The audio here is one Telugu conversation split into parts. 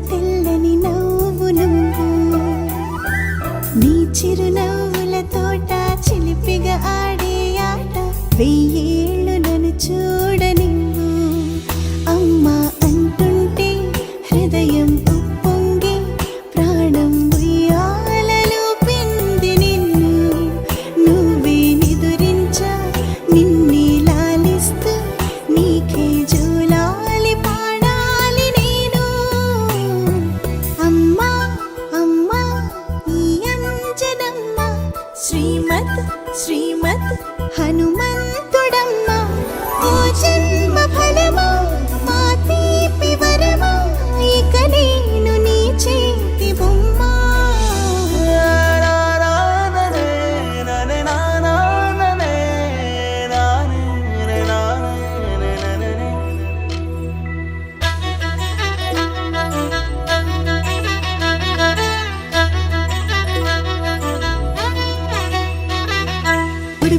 తెల్లని నవ్వు నువ్వు నీ చిరునవ్వుల తోట చిలిపిగా ఆడే ఆట వెయ్యేళ్ళు నన్ను చూడనివ్వు అమ్మా అంటుంటే హృదయం ఉప్పొంగి ప్రాణం ఉయ్యాలలో పిండి నిన్ను నువ్వే నిదురించా నిన్నే లాలిస్తూ నీకే జోలాలి పాడాలి నేను అమ్మా అమ్మా ఈ అంజనమ్మ శ్రీమత్ శ్రీమత్ హనుమంతుడమ్మ ఓ జన్మ ఫలమా మా తీపి వరమా ఇక నేను నీ చేతి బొమ్మ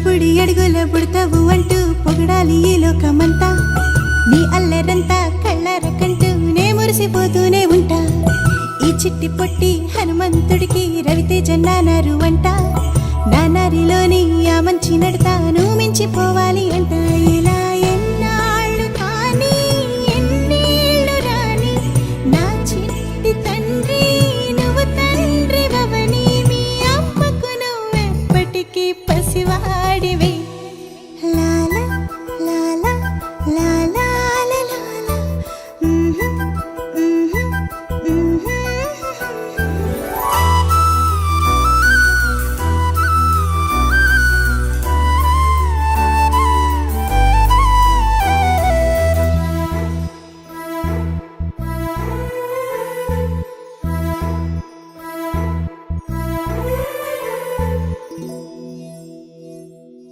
బుడి అడుగుల బుడతావు అంటూ పొగడాలి ఈ లోకమంతా నీ అల్లరంతా కళ్ళరకంటూ నే మురిసిపోతూనే ఉంటా ఈ చిట్టి పొట్టి హనుమంతుడికి రవితేజ నానారు అంట నానారిలోని ఆ మంచి నడతాను మించిపోవాలి